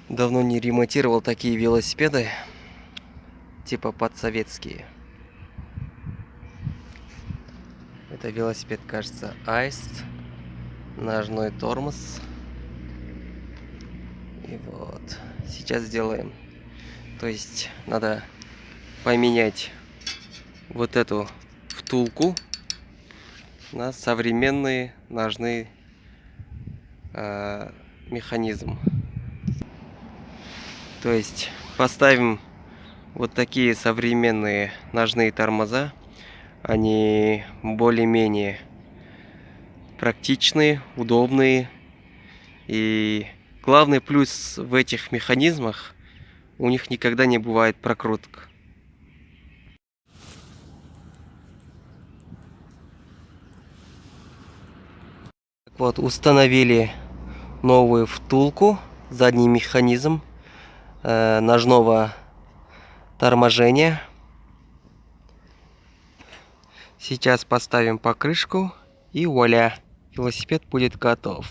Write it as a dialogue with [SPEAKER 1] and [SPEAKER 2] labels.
[SPEAKER 1] Давно не ремонтировал такие велосипеды, типа подсоветские. Это велосипед, кажется, Аист. Ножной тормоз. И вот. Сейчас сделаем. То есть надо поменять вот эту втулку на современный ножный механизм. То есть поставим вот такие современные ножные тормоза. Они более-менее практичные, удобные. И главный плюс в этих механизмах, у них никогда не бывает прокруток. Вот, установили новую втулку, задний механизм ножного торможения. Сейчас поставим покрышку и вуаля, велосипед будет готов.